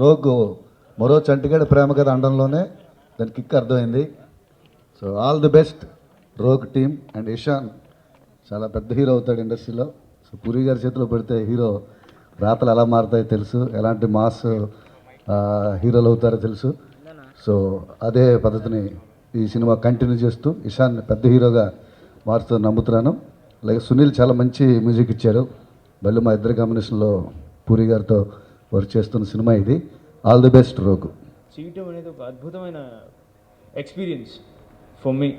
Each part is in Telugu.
రోగ్ మరో చంటిగాడి ప్రేమ కథ అనడంలోనే దాని కిక్ అర్థమైంది. So all the best rogue team and Ishan చాలా పెద్ద హీరో అవుతాడు ఇండస్ట్రీలో. సో పూరి గారి చేతిలో పెడితే హీరో రాతలు ఎలా మారుతాయో తెలుసు, ఎలాంటి మాస్ హీరోలు అవుతారో తెలుసు. సో అదే పద్ధతిని ఈ సినిమా కంటిన్యూ చేస్తూ ఇషాన్ పెద్ద హీరోగా మారుతూ నమ్ముతున్నాను. అలాగే సునీల్ చాలా మంచి మ్యూజిక్ ఇచ్చారు. మళ్ళీ మా ఇద్దరి కాంబినేషన్లో పూరి గారితో వర్క్ చేస్తున్న సినిమా ఇది. All the best rogue. చేయటం అనేది ఒక అద్భుతమైన experience for me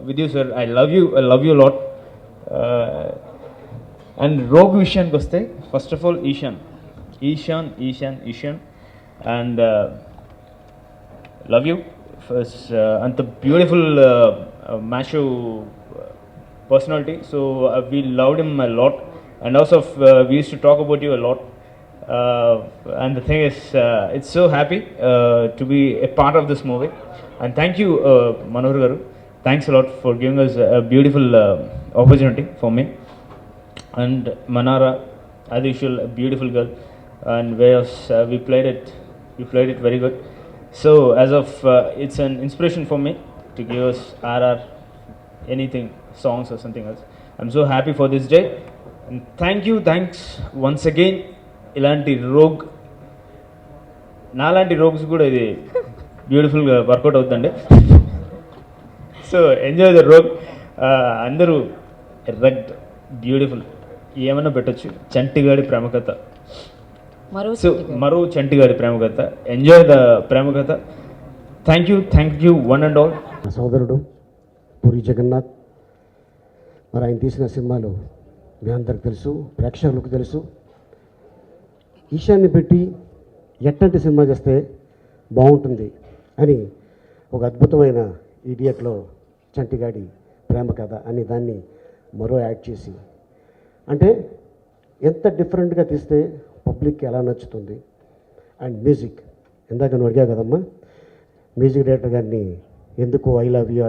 with you sir. I love you lot. And rogue విషయానికి వస్తే first of all Ishan and love you first. అంత beautiful macho personality, so we loved him a lot, and also we used to talk about you a lot, and the thing is it's so happy to be a part of this movie, and thank you Manohar garu, thanks a lot for giving us a beautiful opportunity for me. And Manara, as usual, a beautiful girl, and whereas we played it very good. So as of it's an inspiration for me to give us RR anything, songs or something else. I'm so happy for this day, and thanks once again. ఇలాంటి రోగ్ నాలాంటి రోగ్స్ కూడా ఇది బ్యూటిఫుల్గా వర్కౌట్ అవుతుందండి. So enjoy the rogue. అందరూ ఎర్రగ్ బ్యూటిఫుల్ ఏమన్నా పెట్టచ్చు. చంటిగాడి ప్రేమ కథ, సో మరో చంటిగాడి ప్రేమ కథ. ఎంజాయ్ ద ప్రేమ కథ. Thank you one and all. సోదరుడు పూరి జగన్నాథ్, మరి ఆయన తీసిన సినిమాలు మీ అందరికి తెలుసు, ప్రేక్షకులకు తెలుసు. ఈశాన్ని పెట్టి ఎట్టంటి సినిమా చేస్తే బాగుంటుంది అని ఒక అద్భుతమైన ఈడియట్లో చంటిగాడి ప్రేమ కథ అని దాన్ని మరో యాడ్ చేసి, అంటే ఎంత డిఫరెంట్గా తీస్తే పబ్లిక్కి ఎలా నచ్చుతుంది. అండ్ మ్యూజిక్, ఇందాక నువ్వు అడిగా కదమ్మా, మ్యూజిక్ డైరెక్టర్ గారిని ఎందుకు ఐ లవ్ యూ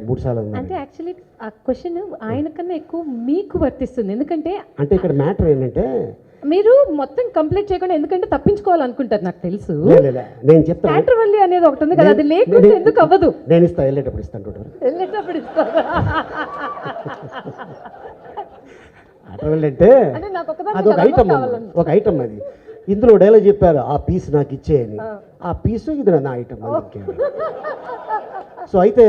3 సార్లు అంటే యాక్చువల్లీ ఆ క్వశ్చన్ ఆయన కన్నా ఎక్కువ మీకు వర్తిస్తుంది. ఎందుకంటే ఇక్కడ మ్యాటర్ ఏంటంటే మీరు మొత్తం కంప్లీట్ చేయకుండా ఎందుకంటే తప్పించుకోవాలనుకుంటారు, నాకు తెలుసు. నేను చెప్తాను, థియేటర్వల్లి అనేది ఒకటి ఉంది కదా, అది లేకపోతే ఎందుకు అవ్వదు. నేను ఇస్తాను, వెళ్ళేటప్పుడు ఇస్తాను. అంటే అదొక ఐటమ్, ఒక ఐటమ్ అది. ఇందులో డైలాగ్ చెప్పారు, ఆ పీస్ నాకు ఇచ్చేయని. ఆ పీసు ఇది నా ఐటమ్. సో అయితే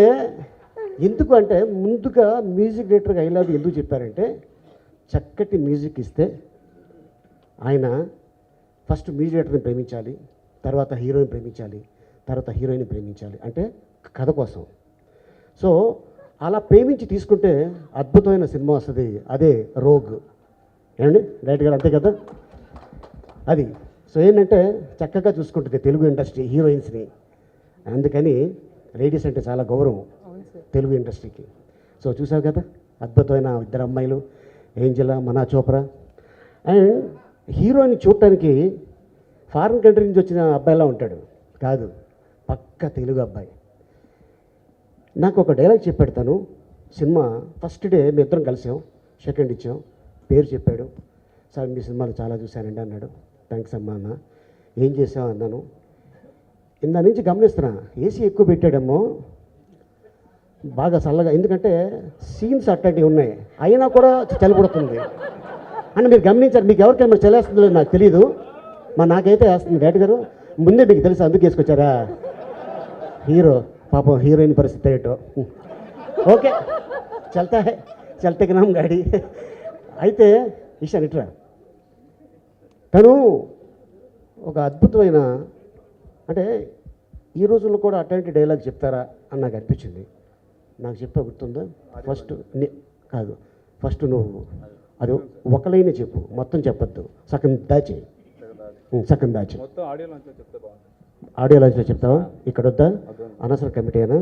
ఎందుకు అంటే ముందుగా మ్యూజిక్ డైరెక్టర్గా ఐ లవ్ ఎందుకు చెప్పారంటే, చక్కటి మ్యూజిక్ ఇస్తే ఆయన ఫస్ట్ మ్యూజిక్ డైరెక్టర్ని ప్రేమించాలి, తర్వాత హీరోయిన్ ప్రేమించాలి, తర్వాత హీరోయిన్ ప్రేమించాలి, అంటే కథ కోసం. సో అలా ప్రేమించి తీసుకుంటే అద్భుతమైన సినిమా వస్తుంది. అదే రోగ్. ఏమండి డైరెక్ట్ గారు, అంతే కదా అది. సో ఏంటంటే చక్కగా చూసుకుంటుంది తెలుగు ఇండస్ట్రీ హీరోయిన్స్ని. అందుకని లేడీస్ అంటే చాలా గౌరవం తెలుగు ఇండస్ట్రీకి. సో చూసావు కదా, అద్భుతమైన 2 అమ్మాయిలు, ఏంజెలా, మనా చోప్రా. అండ్ హీరోని చూడటానికి ఫారిన్ కంట్రీ నుంచి వచ్చిన అబ్బాయిలా ఉంటాడు కాదు, పక్క తెలుగు అబ్బాయి. నాకు ఒక డైలాగ్ చెప్పాడు తను. సినిమా ఫస్ట్ డే మీ ఇద్దరం కలిసాం, సెకండ్ ఇచ్చాం, పేరు చెప్పాడు. సార్ మీ సినిమాలు చాలా చూశానండి అన్నాడు. థ్యాంక్స్ అమ్మా అన్న. ఏం చేసావు అన్నాను. ఇందా నుంచి గమనిస్తున్నా, ఏసీ ఎక్కువ పెట్టాడేమో, బాగా చల్లగా, ఎందుకంటే సీన్స్ అట్లాంటివి ఉన్నాయి, అయినా కూడా చలి పుడుతుంది అని మీరు గమనించారు. మీకు ఎవరికైనా మీరు చలేస్తుందో నాకు తెలియదు, నాకైతే వేస్తుంది. డైరెక్టర్ గారు ముందే మీకు తెలుసు, అందుకు వేసుకొచ్చారా. హీరో పాపం, హీరోయిన్ పరిస్థితి ఏంటో. ఓకే చల్తే నాం గాడి. అయితే ఈశాన్ ఇట్రా, తను ఒక అద్భుతమైన, అంటే ఈ రోజుల్లో కూడా అట్లాంటి డైలాగ్ చెప్తారా అని నాకు అనిపించింది. నాకు చెప్పా గుర్తుందా, ఫస్ట్ నువ్వు అది ఒక లైనే చెప్పు, మొత్తం చెప్పొద్దు, సగం దాచి. ఆడియో లాంచ్లో చెప్తావా? ఇక్కడ వద్దా, అనవసర కమిటీనా?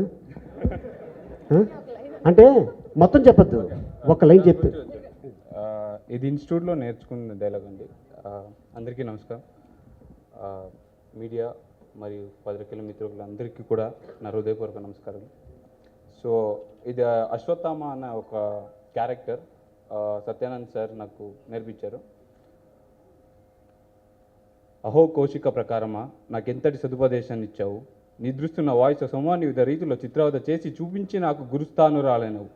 అంటే మొత్తం చెప్పొద్దు, ఒక లైన్ చెప్పు. ఇది ఇన్స్టిట్యూట్లో నేర్చుకున్న డైలాగ్ అండి. అందరికీ నమస్కారం. మీడియా మరియు పత్రికల మిత్రులందరికీ కూడా నా హృదయపూర్వక నమస్కారం. సో ఇది అశ్వత్థామ అన్న ఒక క్యారెక్టర్ సత్యానంద్ సార్ నాకు నేర్పించారు. అహో కౌశిక ప్రకారమా నాకెంతటి సదుపదేశాన్ని ఇచ్చావు. నిద్రిస్తున్న వాయిస్ సోమాన్ని వివిధ రీతిలో చిత్రవత చేసి చూపించి నాకు గురుస్థానురాలైనవు.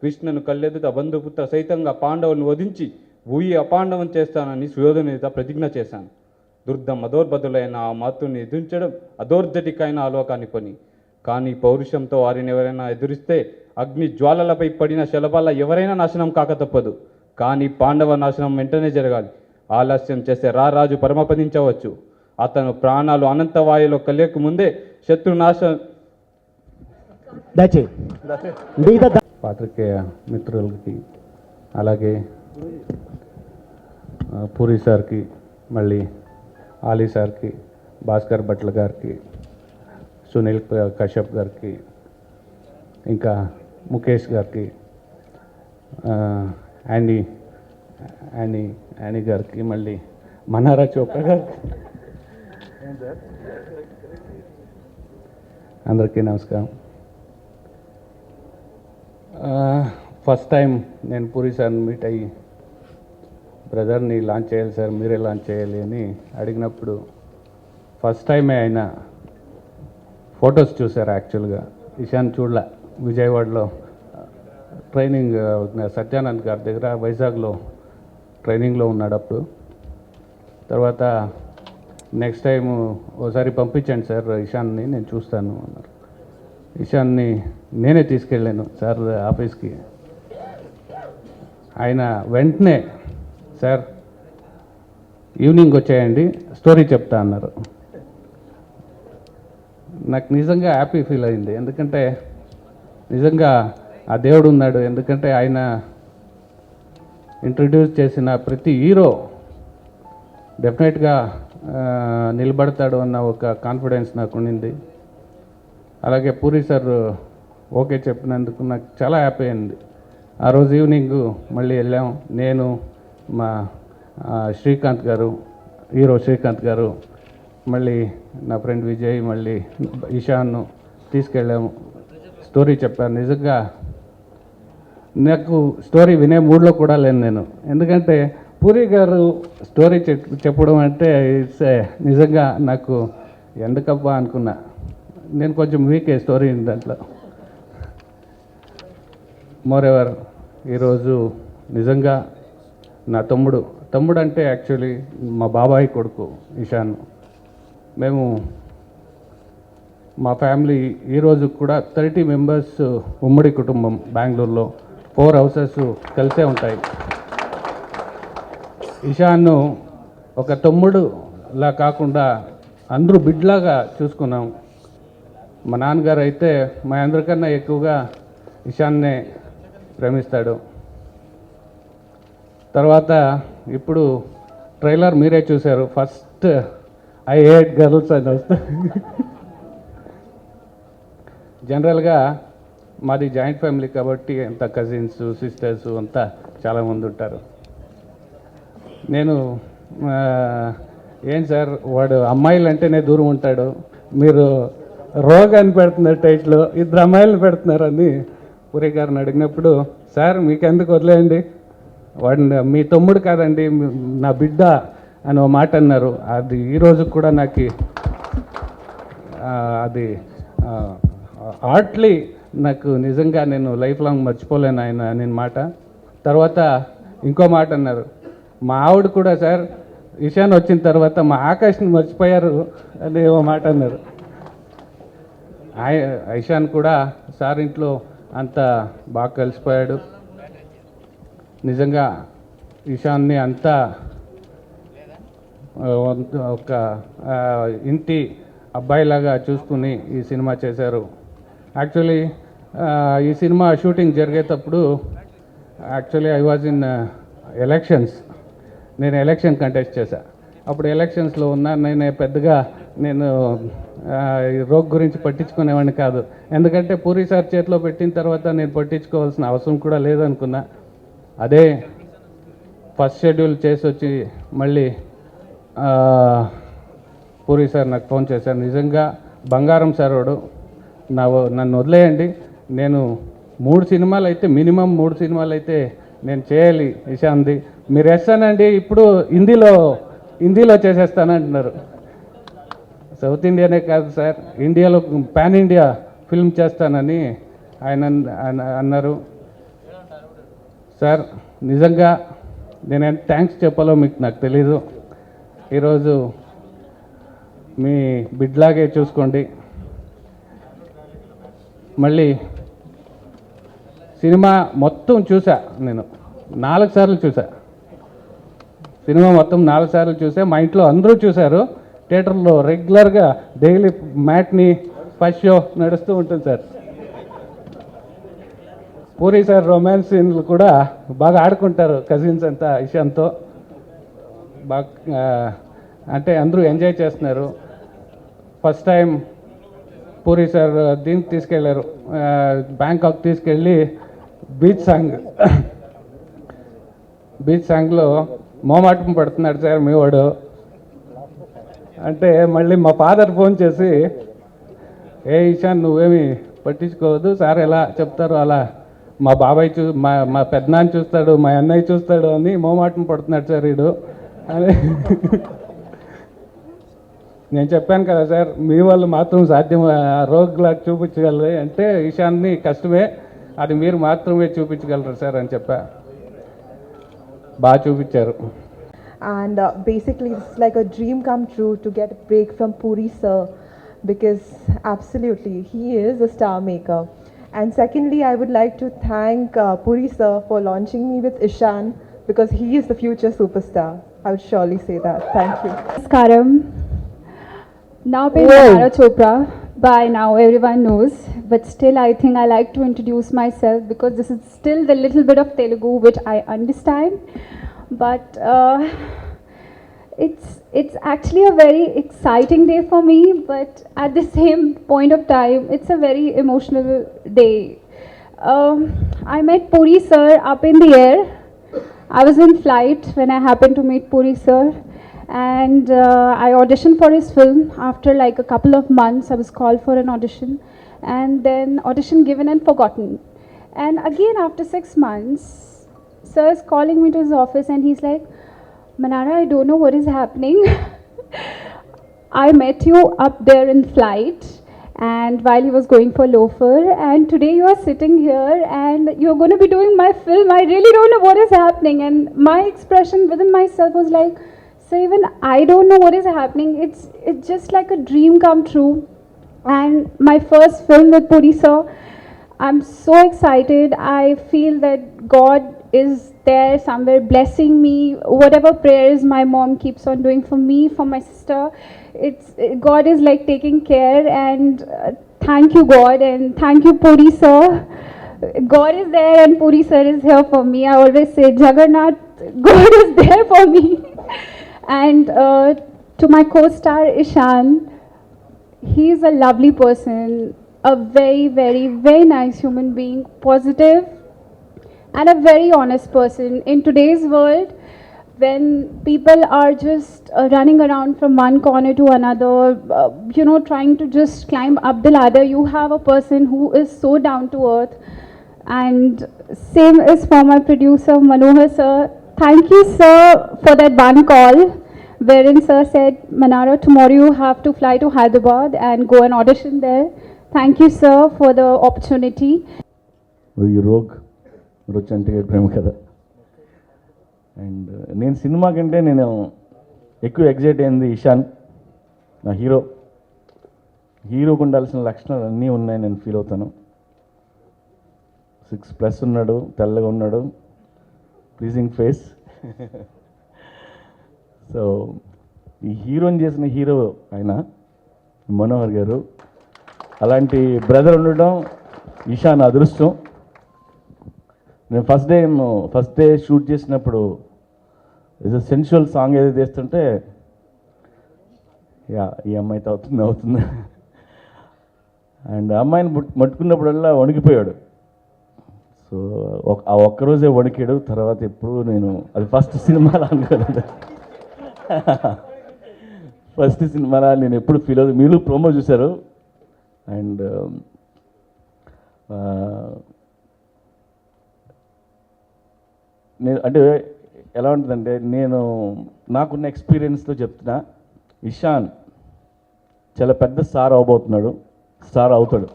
కృష్ణను కళ్ళెదుట బంధుపుత్ర సైతంగా పాండవులను వధించి భూయి అపాండవం చేస్తానని సుయోధనునిత ప్రతిజ్ఞ చేశాను. దుర్దం అదోర్బదులైన ఆ మాతృని ఎదిరించడం అదోర్జటికైన ఆలోకాన్ని పని. కానీ పౌరుషంతో వారిని ఎవరైనా ఎదురిస్తే అగ్ని జ్వాలలపై పడిన శలభాల ఎవరైనా నాశనం కాక తప్పదు. కానీ పాండవ నాశనం వెంటనే జరగాలి. ఆలస్యం చేస్తే రారాజు పరమపదించవచ్చు. అతను ప్రాణాలు అనంతవాయులో కలియక ముందే శత్రునాశం. పాత్రికేయ మిత్రులకి, అలాగే పూరి సార్కి, మళ్ళీ ఆలీ సార్కి, భాస్కర్ భట్ల గారికి, సునీల్ కశ్యప్ గారికి, ఇంకా ముఖేష్ గారికి, యానీ గారికి, మళ్ళీ మనారా చోప్రా గారికి, అందరికీ నమస్కారం. ఫస్ట్ టైం నేను పూరి సార్ని మీట్ అయ్యి, బ్రదర్ని లాంచ్ చేయాలి సార్, మీరే లాంచ్ చేయాలి అని అడిగినప్పుడు ఫస్ట్ టైమే ఆయన ఫొటోస్ చూశారు. యాక్చువల్గా ఇషాన్ చూడలే. విజయవాడలో ట్రైనింగ్ సత్యానంద్ గారి దగ్గర వైజాగ్లో ట్రైనింగ్లో ఉన్నాడు అప్పుడు. తర్వాత నెక్స్ట్ టైం ఓసారి పంపించండి సార్ ఇషాన్ని, నేను చూస్తాను అన్నారు. ఇషాన్ని నేనే తీసుకెళ్ళాను సార్ ఆఫీస్కి. ఆయన వెంటనే సార్ ఈవినింగ్ వచ్చేయండి స్టోరీ చెప్తా అన్నారు. నాకు నిజంగా హ్యాపీ ఫీల్ అయింది. ఎందుకంటే నిజంగా ఆ దేవుడు ఉన్నాడు. ఎందుకంటే ఆయన ఇంట్రడ్యూస్ చేసిన ప్రతి హీరో డెఫినెట్గా నిలబడతాడు అన్న ఒక కాన్ఫిడెన్స్ నాకు ఉండింది. అలాగే పూరి సార్ ఓకే చెప్పినందుకు నాకు చాలా హ్యాపీ అయింది. ఆ రోజు ఈవినింగ్ మళ్ళీ వెళ్ళాం. నేను, మా శ్రీకాంత్ గారు, హీరో శ్రీకాంత్ గారు, మళ్ళీ నా ఫ్రెండ్ విజయ్, మళ్ళీ ఇషాన్ను తీసుకెళ్ళాము. స్టోరీ చెప్పాను. నిజంగా నాకు స్టోరీ వినే మూడ్లో కూడా లేను నేను. ఎందుకంటే పూరి గారు స్టోరీ చెప్పడం అంటే ఇట్స్ నిజంగా నాకు ఎందుకబ్బా అనుకున్నా. నేను కొంచెం వీకే స్టోరీ దాంట్లో. మోరెవర్ ఈరోజు నిజంగా నా తమ్ముడు అంటే యాక్చువల్లీ మా బాబాయ్ కొడుకు ఇషాన్. మేము మా ఫ్యామిలీ ఈరోజు కూడా 30 మెంబర్స్ ఉమ్మడి కుటుంబం. బెంగళూరులో 4 హౌసెస్ కలిసే ఉంటాయి. ఇషాన్ను ఒక తమ్ముడులా కాకుండా అందరూ బిడ్లాగా చూసుకున్నాం. మా నాన్నగారు అయితే మా అందరికన్నా ఎక్కువగా ఇషాన్నే ప్రేమిస్తాడు. తర్వాత ఇప్పుడు ట్రైలర్ మీరే చూశారు. ఫస్ట్ ఐ హేట్ గర్ల్స్ అని వస్తుంది. జనరల్గా మాది జాయింట్ ఫ్యామిలీ కాబట్టి అంత కజిన్స్, సిస్టర్స్ అంతా చాలామంది ఉంటారు. నేను ఏం సార్ వాడు అమ్మాయిలు అంటేనే దూరం ఉంటాడు, మీరు రోగాన్ని పెడుతున్నారు టైట్లో, 2 అమ్మాయిలను పెడుతున్నారని పూరి గారిని అడిగినప్పుడు, సార్ మీకెందుకు వదిలేయండి, వాడిని మీ తమ్ముడు కాదండి నా బిడ్డ అని ఒక మాట అన్నారు. అది ఈరోజు కూడా నాకు అది ఆర్ట్లీ నాకు నిజంగా నేను లైఫ్ లాంగ్ మర్చిపోలేను ఆయన నేను మాట. తర్వాత ఇంకో మాట అన్నారు, మా ఆవిడ కూడా సార్ ఇషాన్ వచ్చిన తర్వాత మా ఆకాష్ని మర్చిపోయారు అని ఓ మాట అన్నారు. ఇషాన్ కూడా సార్ ఇంట్లో అంత బాగా కలిసిపోయాడు. నిజంగా ఇషాన్ని అంతా ఒక ఇంటి అబ్బాయిలాగా చూసుకుని ఈ సినిమా చేశారు. యాక్చువల్లీ ఈ సినిమా షూటింగ్ జరిగేటప్పుడు actually I was in elections. నేను ఎలక్షన్ కంటెస్ట్ చేశా. అప్పుడు ఎలక్షన్స్లో ఉన్నా. నేను రోగ్ గురించి పట్టించుకునేవాడిని కాదు. ఎందుకంటే పూరి సార్ చేతిలో పెట్టిన తర్వాత నేను పట్టించుకోవాల్సిన అవసరం కూడా లేదనుకున్నా. అదే ఫస్ట్ షెడ్యూల్ చేసి వచ్చి మళ్ళీ పూరి సార్ నాకు ఫోన్ చేశారు. నిజంగా బంగారం సార్ వాడు, నన్ను వదిలేయండి, నేను 3 సినిమాలు అయితే మినిమం 3 సినిమాలు అయితే నేను చేయాలి ఇషాన్ది, మీరు ఎస్ అనండి. ఇప్పుడు హిందీలో హిందీలో చేసేస్తానంటున్నారు. సౌత్ ఇండియానే కాదు సార్, ఇండియాలో పాన్ ఇండియా ఫిల్మ్ చేస్తానని ఆయన అన్నారు. సార్ నిజంగా నేను ఎంత థ్యాంక్స్ చెప్పాలో మీకు నాకు తెలీదు. ఈరోజు మీ బిడ్లాగే చూసుకోండి. మళ్ళీ సినిమా మొత్తం చూసా, నేను 4 సార్లు చూసా. సినిమా మొత్తం 4 సార్లు చూసా. మా ఇంట్లో అందరూ చూశారు. థియేటర్లో రెగ్యులర్గా డైలీ మ్యాట్ని ఫస్ట్ షో నడుస్తూ ఉంటుంది సార్. పూరి సార్ రొమాన్స్ సీన్లు కూడా బాగా ఆడుకుంటారు కజిన్స్ అంతా ఇషాన్తో. బాగా అంటే అందరూ ఎంజాయ్ చేస్తున్నారు. ఫస్ట్ టైం పూరి సార్ దీనికి తీసుకెళ్లారు, బ్యాంకాక్ తీసుకెళ్ళి బీచ్ సాంగ్లో మోమాటం పడుతున్నాడు సార్ మీ వాడు అంటే, మళ్ళీ మా ఫాదర్ ఫోన్ చేసి, ఏ ఇషాన్ నువ్వేమి పట్టించుకోవద్దు, సార్ ఎలా చెప్తారో అలా మా బాబాయ్ మా పెద్దనాన్న చూస్తాడు, మా అన్నయ్య చూస్తాడు అని మోమాటం పడుతున్నాడు సార్ వీడు అని. నేను చెప్పాను కదా సార్, మీ వాళ్ళు మాత్రం సాధ్యం రోగ్లాగా చూపించగలరు అంటే, ఇషాన్ని కష్టమే, అది మీరు మాత్రమే చూపించగలరు సార్ అని చెప్పా. బాగా చూపించారు. And basically it's like a dream come true to get a break from Puri sir, because absolutely he is a star maker. And secondly, I would like to thank Puri sir for launching me with Ishan, because he is the future superstar. I would surely say that. Thank you. Namaskaram. Now Manara Chopra, by now everyone knows, but still I think I like to introduce myself because this is still the little bit of Telugu which I understand. But it's actually a very exciting day for me, but at the same point of time it's a very emotional day. I met Puri sir up in the air. I was in flight when I happened to meet Puri sir, and I auditioned for his film. After like a couple of months I was called for an audition, and then audition given and forgotten. And again after 6 months, sir is calling me to his office and he's like, Manara, I don't know what is happening. I met you up there in flight and while he was going for loafer, and today you are sitting here and you're going to be doing my film. I really don't know what is happening. And my expression within myself was like, so even I don't know what is happening. It's just like a dream come true. And my first film with Puri sir, I'm so excited. I feel that God is there somewhere blessing me. Whatever prayers my mom keeps on doing for me, for my sister, God is like taking care. And thank you God, and thank you Puri sir. God is there and Puri sir is here for me. I always say Jagannath, God is there for me. And to my co-star Ishan, he is a lovely person, a very very very nice human being, positive and a very honest person. In today's world, when people are just running around from one corner to another, trying to just climb up the ladder, you have a person who is so down to earth. And same is for my producer Manohar sir. Thank you sir for that one call wherein sir said, Manara, tomorrow you have to fly to Hyderabad and go and audition there. Thank you sir for the opportunity. ఈరోజు చంటిగడ్ ప్రేమ కథ. అండ్ నేను సినిమా కంటే నేను ఎక్కువ ఎగ్జైట్ అయింది ఇషాన్, నా హీరోకు ఉండాల్సిన లక్షణాలు అన్నీ ఉన్నాయి నేను ఫీల్ అవుతాను. 6+ ఉన్నాడు, తెల్లగా ఉన్నాడు, ప్లీజింగ్ ఫేస్. సో ఈ హీరోని చేసిన హీరో ఆయన మనోహర్ గారు. అలాంటి బ్రదర్ ఉండడం ఇషాన్ అదృష్టం. నేను ఫస్ట్ డే షూట్ చేసినప్పుడు ఏదో సెన్షువల్ సాంగ్ ఏదో చేస్తుంటే ఈ అమ్మాయితో అవుతుంది అండ్ అమ్మాయిని మట్టుకున్నప్పుడల్లా వణికిపోయాడు. సో ఆ ఒక్కరోజే వణికాడు. తర్వాత ఎప్పుడు నేను అది ఫస్ట్ సినిమాలో అనుకోలేదు. ఫస్ట్ సినిమాలో నేను ఎప్పుడు ఫీల్ అవుతుంది. మీరు ప్రోమో చూశారు. అండ్ నేను అంటే ఎలా ఉంటుందంటే, నేను నాకున్న ఎక్స్పీరియన్స్తో చెప్తున్నా, ఇషాన్ చాలా పెద్ద స్టార్ అవబోతున్నాడు, స్టార్ అవుతాడు.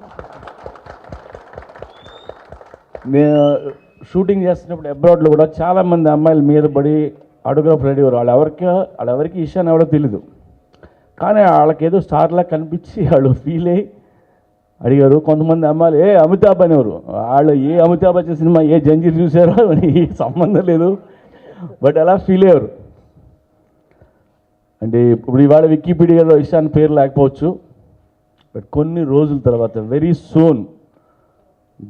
నేను షూటింగ్ చేస్తున్నప్పుడు అబ్రాడ్లో కూడా చాలామంది అమ్మాయిల మీద పడి ఆటోగ్రాఫ్ రెడీ అవ్వరు. వాళ్ళెవరికి ఇషాన్ ఎవడో తెలీదు, కానీ వాళ్ళకేదో స్టార్లా కనిపించి వాళ్ళు ఫీల్ అయ్యి అడిగారు. కొంతమంది అమ్మాయిలు అమితాబ్ అనేవారు. వాళ్ళు అమితాబ్ వచ్చే సినిమా జంజీర్ చూసారో సంబంధం లేదు, బట్ అలా ఫీల్ అయ్యారు. అంటే ఇప్పుడు ఇవాళ వికీపీడియాలో ఇషాన్ పేరు లేకపోవచ్చు, బట్ కొన్ని రోజుల తర్వాత వెరీ సూన్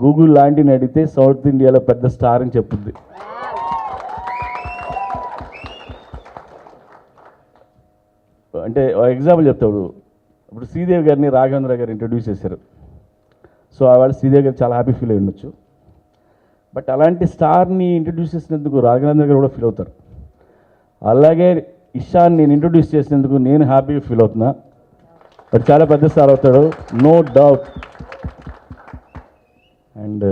గూగుల్ లాంటిని అడిగితే సౌత్ ఇండియాలో పెద్ద స్టార్ అని చెప్పుద్ది. అంటే ఎగ్జాంపుల్ చెప్తాడు, ఇప్పుడు శ్రీదేవి గారిని రాఘవేంద్ర గారు ఇంట్రడ్యూస్ చేశారు. సో ఆవిడ శ్రీదేవి గారు చాలా హ్యాపీ ఫీల్ అయి ఉండొచ్చు, బట్ అలాంటి స్టార్ని ఇంట్రడ్యూస్ చేసినందుకు రాఘవేంద్ర గారు కూడా ఫీల్ అవుతారు. అలాగే ఇషాన్ నేను ఇంట్రడ్యూస్ చేసినందుకు నేను హ్యాపీగా ఫీల్ అవుతున్నా, బట్ చాలా పెద్ద స్టార్ అవుతాడు, నో డౌట్. అండ్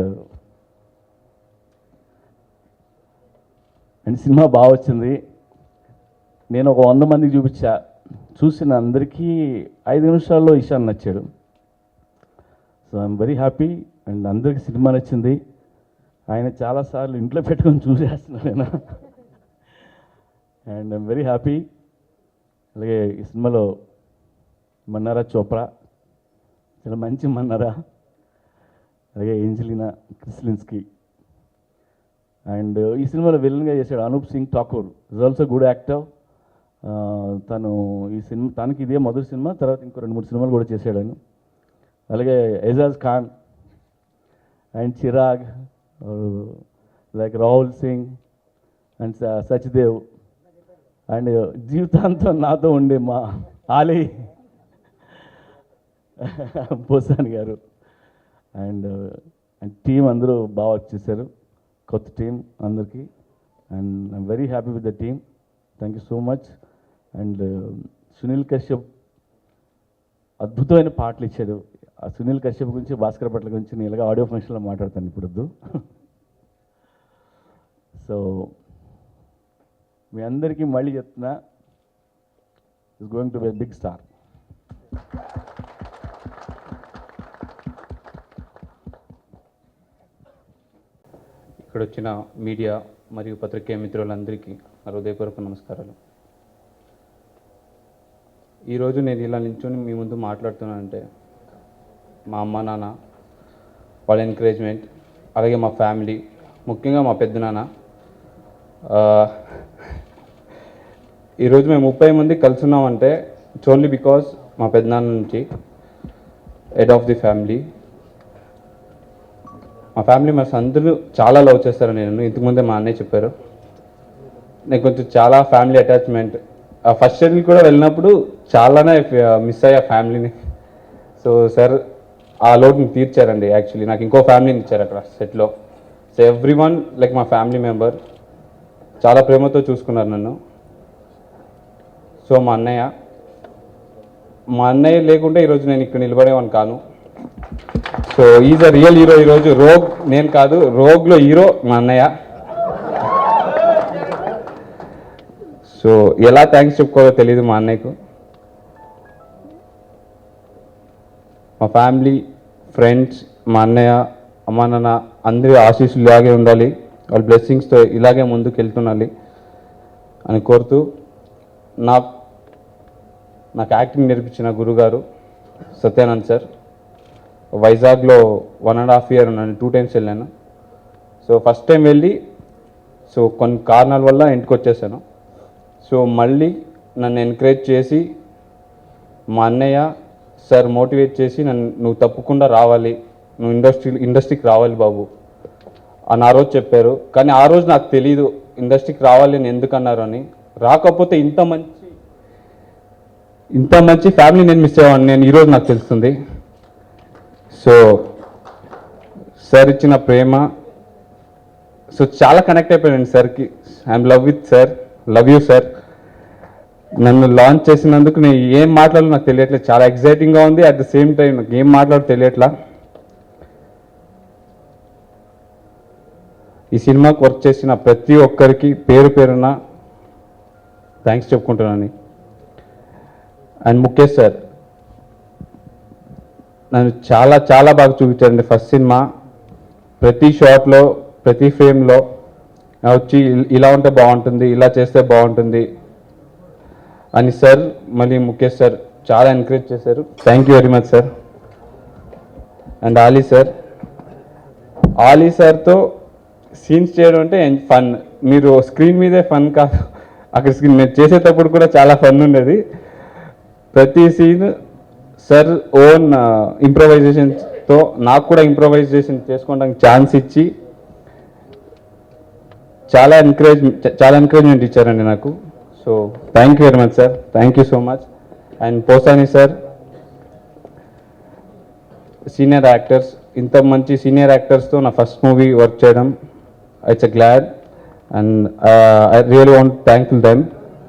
సినిమా బాగా వచ్చింది. నేను ఒక 100 మందికి చూసిన అందరికీ 5 నిమిషాల్లో ఇషాన్ నచ్చాడు. So I'm very happy. And అందరికీ సినిమా నచ్చింది. ఆయన చాలాసార్లు ఇంట్లో పెట్టుకొని చూసేస్తున్నాను నేను. And I'm very happy. అలాగే ఈ సినిమాలో మన్నారా చోప్రా చాలా మంచి మన్నారా, అలాగే ఏంజలినా క్రిస్లిన్స్కీ. అండ్ ఈ సినిమాలో విలన్గా చేశాడు Anup Singh Thakur, is also good actor. తను ఈ సినిమా తనకి ఇదే మొదటి సినిమా, తర్వాత ఇంకో 2-3 సినిమాలు కూడా చేశాడు ఆయన. అలాగే Ejaz Khan and Chirag, like Rahul Singh and Sachdev, and జీవితాంతం నాతో ఉండే మా ఆలీ పోసాని గారు. అండ్ టీం అందరూ బాగా వచ్చేసారు, కొత్త టీం అందరికీ. And I'm very happy with the team. Thank you so much. And Sunil Kashyap అద్భుతమైన పాటలు ఇచ్చాడు. ఆ సునీల్ కశ్యప్ గురించి, భాస్కర్ పట్ల గురించి నేను ఇలాగ ఆడియో ఫంక్షన్లో మాట్లాడతాను ఇప్పుడు వద్దు. సో మీ అందరికీ మళ్ళీ చెప్తున్నా, is going to be a big star. ఇక్కడ వచ్చిన మీడియా మరియు పత్రికేయ మిత్రులందరికీ నా హృదయపూర్వక నమస్కారాలు. ఈరోజు నేను ఇలా నిల్చొని మీ ముందు మాట్లాడుతున్నానంటే మా అమ్మ నాన్న వాళ్ళ ఎంకరేజ్మెంట్, అలాగే మా ఫ్యామిలీ, ముఖ్యంగా మా పెద్దనాన్న. ఈరోజు మేము 30 మంది కలిసి ఉన్నామంటే ఇట్స్ ఓన్లీ బికాస్ మా పెద్దనాన్న నుంచి, హెడ్ ఆఫ్ ది ఫ్యామిలీ. మా ఫ్యామిలీ మా అందరూ చాలా లవ్ చేస్తారు. నేను ఇంతకుముందే మా అన్నయ్య చెప్పారు, నేను కొంచెం చాలా ఫ్యామిలీ అటాచ్మెంట్. ఫస్ట్ షెడ్యూల్ కూడా వెళ్ళినప్పుడు చాలానే మిస్ అయ్యా ఫ్యామిలీని. సో సార్ ఆ లోటుని తీర్చారండి. యాక్చువల్లీ నాకు ఇంకో ఫ్యామిలీని ఇచ్చారు అక్కడ సెట్లో. సో ఎవ్రీ వన్ లైక్ మా ఫ్యామిలీ మెంబర్, చాలా ప్రేమతో చూసుకున్నారు నన్ను. సో మా అన్నయ్య లేకుంటే ఈరోజు నేను ఇక్కడ నిలబడేవాడిని కాను. So is a real hero. ఈరోజు రోగ్ నేను కాదు, రోగ్లో హీరో మా అన్నయ్య. సో ఎలా థ్యాంక్స్ చెప్పుకోవాలో తెలియదు మా అన్నయ్యకు. మా ఫ్యామిలీ, ఫ్రెండ్స్, మా అన్నయ్య, అమ్మా నాన్న అందరి ఆశీస్సులు ఇలాగే ఉండాలి, వాళ్ళ బ్లెస్సింగ్స్తో ఇలాగే ముందుకు వెళ్తుండాలి అని కోరుతూ, నాకు యాక్టింగ్ నేర్పించిన గురుగారు సత్యానంద్ సార్. వైజాగ్లో 1.5 year ఉన్నాను, 2 times వెళ్ళాను. సో ఫస్ట్ టైం వెళ్ళి సో కొన్ని కారణాల వల్ల ఇంటికి వచ్చేసాను. సో మళ్ళీ నన్ను ఎంకరేజ్ చేసి మా అన్నయ్య సార్ మోటివేట్ చేసి నువ్వు తప్పకుండా రావాలి, నువ్వు ఇండస్ట్రీకి రావాలి బాబు అని ఆ రోజు చెప్పారు. కానీ ఆ రోజు నాకు తెలీదు ఇండస్ట్రీకి రావాలి అని ఎందుకన్నారు అని. రాకపోతే ఇంత మంచి ఫ్యామిలీ నేను మిస్ అయ్యాను నేను ఈరోజు నాకు తెలుస్తుంది. సో సార్ ఇచ్చిన ప్రేమ, సో చాలా కనెక్ట్ అయిపోయాను సార్కి. I'm love with sir, love you sir. నన్ను లాంచ్ చేసినందుకు నేను ఏం మాట్లాడాలో నాకు తెలియట్లేదు, చాలా ఎగ్జైటింగ్గా ఉంది. అట్ ద సేమ్ టైం నాకు ఏం మాట్లాడో తెలియట్లా. ఈ సినిమాకి వర్క్ చేసిన ప్రతి ఒక్కరికి పేరు పేరున థ్యాంక్స్ చెప్పుకుంటున్నాను. అండ్ ముఖేష్ సార్ నన్ను చాలా చాలా బాగా చూపించారండి. ఫస్ట్ సినిమా ప్రతి షాట్లో ప్రతి ఫ్రేమ్లో వచ్చి ఇలా ఉంటే బాగుంటుంది, ఇలా చేస్తే బాగుంటుంది అని సార్ మళ్ళీ ముఖేష్ సార్ చాలా ఎంకరేజ్ చేశారు. Thank you very much sir. And Ali సార్తో సీన్స్ చేయడం అంటే ఫన్. మీరు స్క్రీన్ మీదే ఫన్ కాదు, అక్కడ స్క్రీన్ మీరు చేసేటప్పుడు కూడా చాలా ఫన్ ఉండేది. ప్రతి సీన్ సార్ ఓన్ ఇంప్రవైజేషన్తో నాకు కూడా ఇంప్రవైజేషన్ చేసుకోవడానికి ఛాన్స్ ఇచ్చి చాలా ఎంకరేజ్మెంట్ ఇచ్చారండి నాకు. So thank you very much sir, thank you so much. And Posani sir, senior actors, ఇంత మంచి సీనియర్ యాక్టర్స్తో నా ఫస్ట్ మూవీ వర్క్ చేయడం, it's glad and I really want thank them.